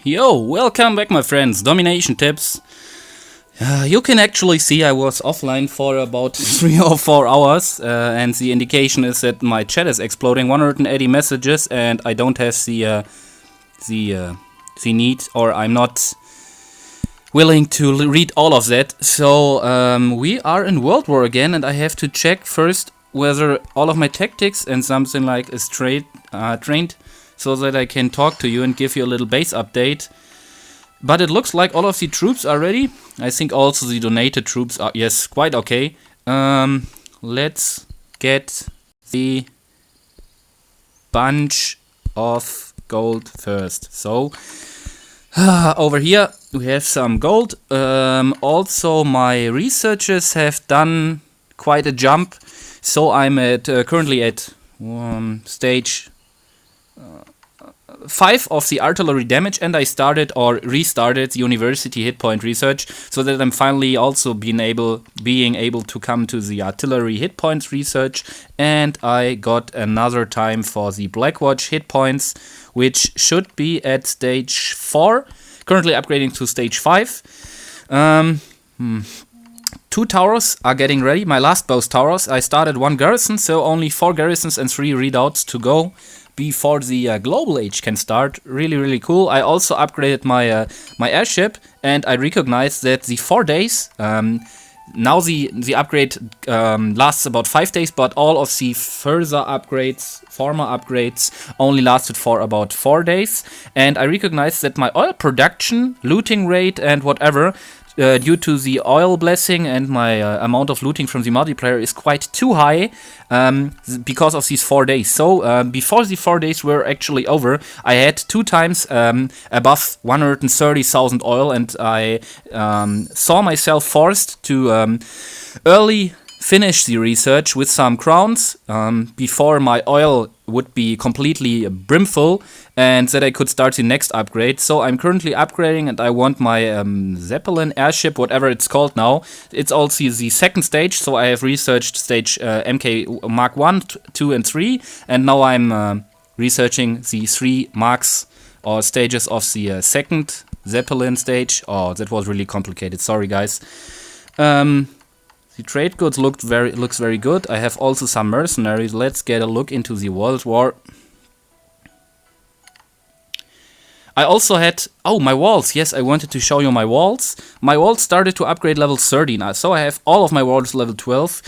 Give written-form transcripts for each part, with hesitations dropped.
Yo, welcome back my friends, Domination Tips. You can actually see I was offline for about 3 or 4 hours and the indication is that my chat is exploding, 180 messages, and I don't have the need, or I'm not willing to read all of that. So we are in Worldwar again, and I have to check first whether all of my tactics and something like is trained, so that I can talk to you and give you a little base update. But it looks like all of the troops are ready. I think also the donated troops are, yes, quite okay. Let's get the bunch of gold first. So, over here we have some gold. Also my researchers have done quite a jump. So I'm at currently at stage 5 of the artillery damage, and I started or restarted the university hit point research, so that I'm finally also being able to come to the artillery hit points research. And I got another time for the Blackwatch hit points, which should be at stage 4. Currently upgrading to stage 5. 2 towers are getting ready. My last both towers. I started 1 garrison, so only 4 garrisons and 3 readouts to go before the global age can start. Really cool. I also upgraded my my airship, and I recognized that the 4 days, now the upgrade lasts about 5 days, but all of the former upgrades only lasted for about 4 days. And I recognized that my oil production, looting rate, and whatever, due to the oil blessing and my amount of looting from the multiplayer, is quite too high because of these 4 days. So before the 4 days were actually over, I had 2 times above 130,000 oil, and I saw myself forced to early finish the research with some crowns before my oil would be completely brimful, and that I could start the next upgrade. So I'm currently upgrading, and I want my Zeppelin airship, whatever it's called now. It's also the second stage, so I have researched stage MK Mark 1, 2 and 3, and now I'm researching the 3 marks or stages of the second Zeppelin stage. Oh, that was really complicated, sorry guys. The trade goods looks very good. I have also some mercenaries. Let's get a look into the Worldwar. I also had, my walls. Yes, I wanted to show you my walls. My walls started to upgrade level 13, so I have all of my walls level 12.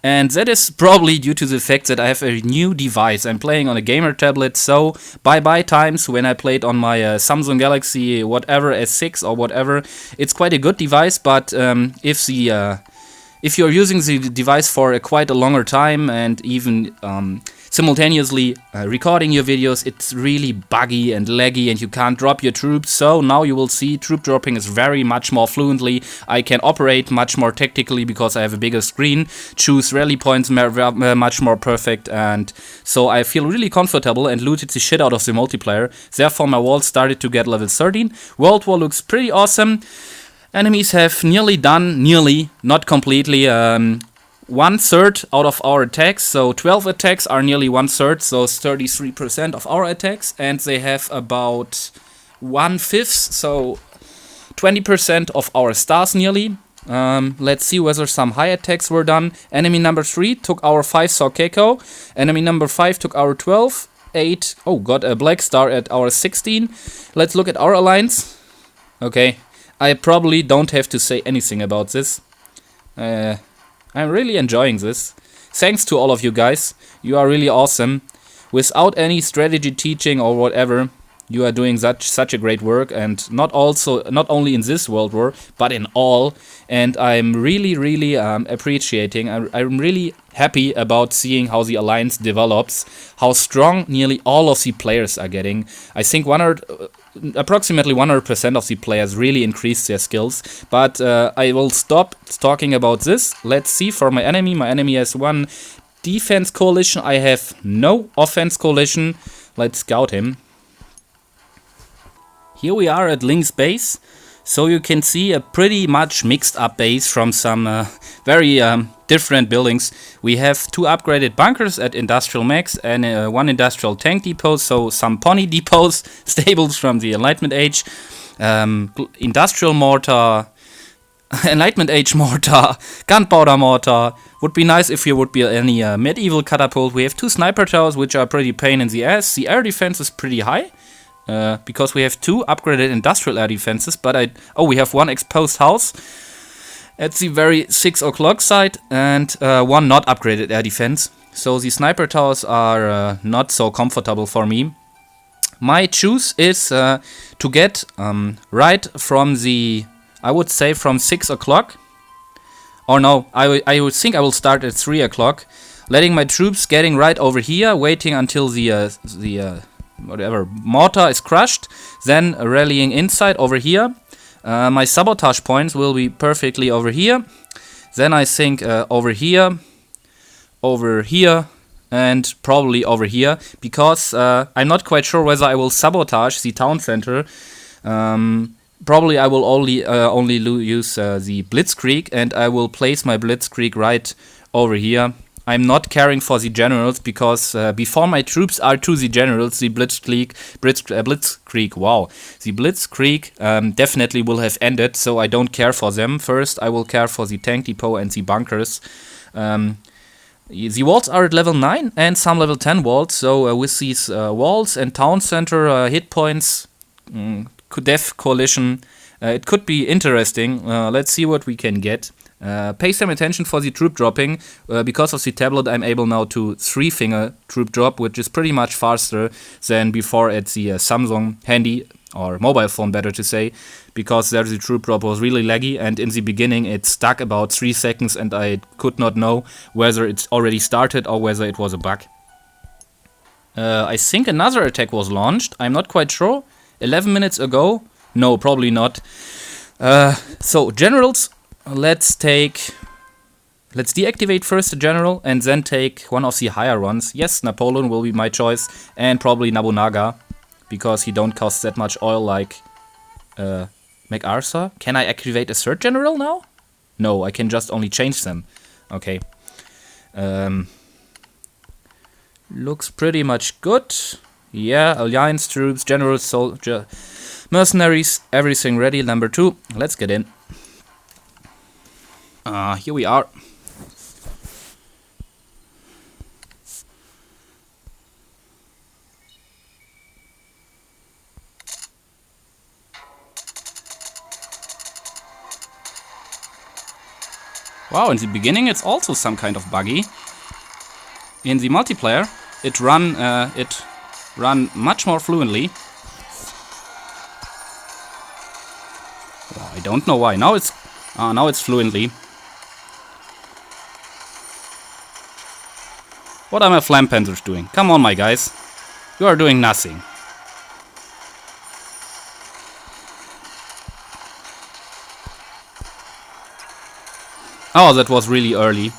And that is probably due to the fact that I have a new device. I'm playing on a gamer tablet, so bye times when I played on my Samsung Galaxy whatever S6 or whatever. It's quite a good device, but if you're using the device for quite a longer time, and even simultaneously recording your videos, it's really buggy and laggy, and you can't drop your troops. So now you will see troop dropping is very much more fluently. I can operate much more tactically because I have a bigger screen, choose rally points much more perfect, and so I feel really comfortable and looted the shit out of the multiplayer. Therefore my walls started to get level 13. Worldwar looks pretty awesome. Enemies have nearly, not completely, 1/3 out of our attacks. So 12 attacks are nearly 1/3, so 33% of our attacks. And they have about 1/5, so 20% of our stars nearly. Let's see whether some high attacks were done. Enemy number 3 took our 5 Sorkeko. Enemy number 5 took our 12. 8, got a black star at our 16. Let's look at our alliance. Okay. I probably don't have to say anything about this. I'm really enjoying this. Thanks to all of you guys. You are really awesome. Without any strategy teaching or whatever, you are doing such a great work, and not only in this World War, but in all. And I'm really appreciating. I'm really happy about seeing how the alliance develops, how strong nearly all of the players are getting. I think approximately 100% of the players really increased their skills. But I will stop talking about this. Let's see for my enemy. My enemy has 1 defense coalition. I have no offense coalition. Let's scout him. Here we are at Link's base. So you can see a pretty much mixed up base from some very different buildings. We have 2 upgraded bunkers at Industrial Max and 1 industrial tank depot, so some pony depots, stables from the Enlightenment Age, industrial mortar, Enlightenment Age mortar, gunpowder mortar. Would be nice if here would be any medieval catapult. We have 2 sniper towers, which are pretty pain in the ass. The air defense is pretty high, because we have 2 upgraded industrial air defenses, but we have 1 exposed house at the very 6 o'clock side, and 1 not upgraded air defense. So the sniper towers are not so comfortable for me. My choice is to get right from the, I would say from 6 o'clock. Or no, I would think I will start at 3 o'clock, letting my troops getting right over here, waiting until the whatever mortar is crushed, then rallying inside over here. My sabotage points will be perfectly over here. Then I think over here, and probably over here, because I'm not quite sure whether I will sabotage the town center. Probably I will only use the Blitzkrieg, and I will place my Blitzkrieg right over here. I'm not caring for the generals, because before my troops are to the generals, the Blitzkrieg, definitely will have ended, so I don't care for them. First, I will care for the tank depot and the bunkers. The walls are at level 9 and some level 10 walls, so with these walls and town center hit points, Death Coalition, it could be interesting. Let's see what we can get. Pay some attention for the troop dropping. Because of the tablet, I'm able now to 3-finger troop drop, which is pretty much faster than before at the Samsung handy, or mobile phone better to say, because there the troop drop was really laggy, and in the beginning it stuck about 3 seconds and I could not know whether it's already started or whether it was a bug. I think another attack was launched, I'm not quite sure. 11 minutes ago? No, probably not. So, generals, let's deactivate first the general and then take one of the higher ones. Yes, Napoleon will be my choice, and probably Nobunaga, because he don't cost that much oil like MacArthur. Can I activate a third general now? No, I can just only change them. Okay. Looks pretty much good. Yeah, alliance troops, generals, soldier, mercenaries, everything ready. Number 2, let's get in. Here we are. Wow, in the beginning it's also some kind of buggy. In the multiplayer, it run much more fluently. Well, I don't know why. Now it's fluently. What are my Flam Panzers doing? Come on, my guys. You are doing nothing. Oh, that was really early.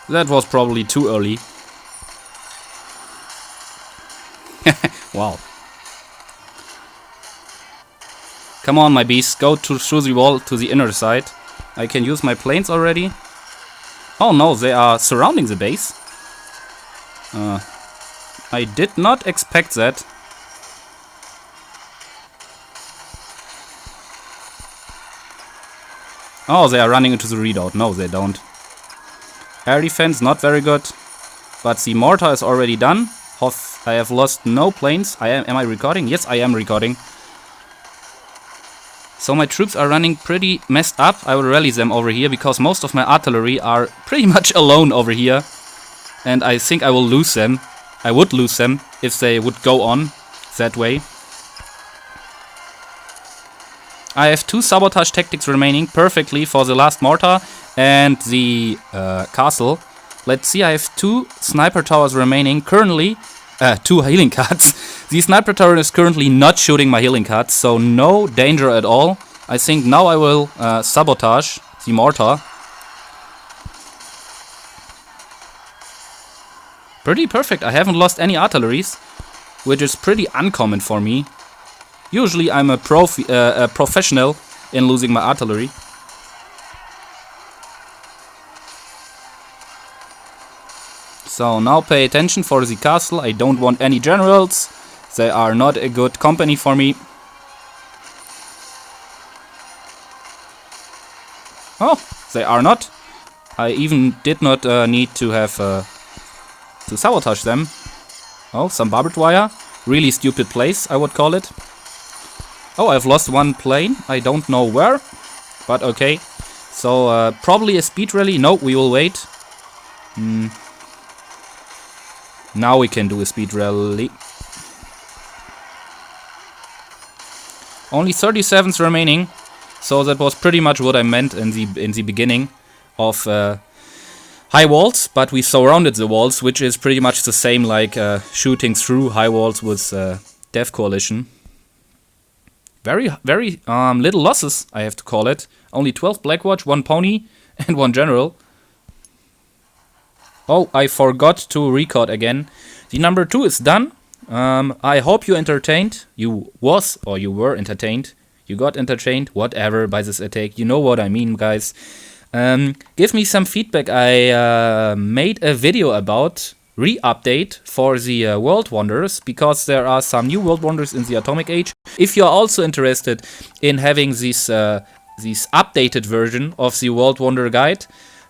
That was probably too early. Wow. Come on, my beasts, go through the wall to the inner side. I can use my planes already. Oh no, they are surrounding the base. I did not expect that. Oh, they are running into the redoubt. No, they don't. Air defense, not very good. But the mortar is already done. I have lost no planes. Am I recording? Yes, I am recording. So my troops are running pretty messed up. I will rally them over here because most of my artillery are pretty much alone over here. And I think I will lose them. I would lose them if they would go on that way. I have 2 sabotage tactics remaining perfectly for the last mortar and the castle. Let's see, I have 2 sniper towers remaining currently. 2 healing cards. The sniper tower is currently not shooting my healing cards, so no danger at all. I think now I will sabotage the mortar. Pretty perfect, I haven't lost any artilleries. which is pretty uncommon for me. Usually I'm a professional in losing my artillery. So now pay attention for the castle. I don't want any generals. They are not a good company for me. Oh, they are not. I even did not need to have to sabotage them. Oh, some barbed wire. Really stupid place, I would call it. Oh, I've lost one plane. I don't know where, but okay. So probably a speed rally. No, we will wait. Now we can do a speed rally. Only 37s remaining. So that was pretty much what I meant in the beginning of high walls, but we surrounded the walls, which is pretty much the same like shooting through high walls with Death Coalition. Very little losses, I have to call it. Only 12 Blackwatch, 1 pony, and 1 general. Oh, I forgot to record again. The number 2 is done. I hope you entertained. You were entertained. You got entertained, whatever, by this attack. You know what I mean, guys. Give me some feedback. I made a video about re-update for the World Wonders, because there are some new World Wonders in the Atomic Age. If you're also interested in having this updated version of the World Wonder guide,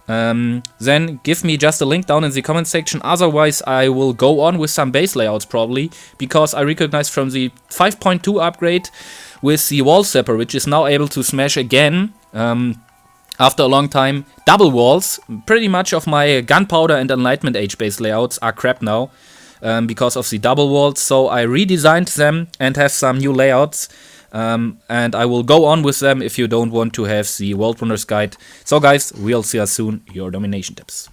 then give me just a link down in the comment section. Otherwise, I will go on with some base layouts probably, because I recognize from the 5.2 upgrade with the wall zapper, which is now able to smash again after a long time, double walls. Pretty much of my Gunpowder and Enlightenment Age base layouts are crap now because of the double walls. So I redesigned them and have some new layouts. And I will go on with them if you don't want to have the World Wonders guide. So guys, we'll see you soon. Your domination tips.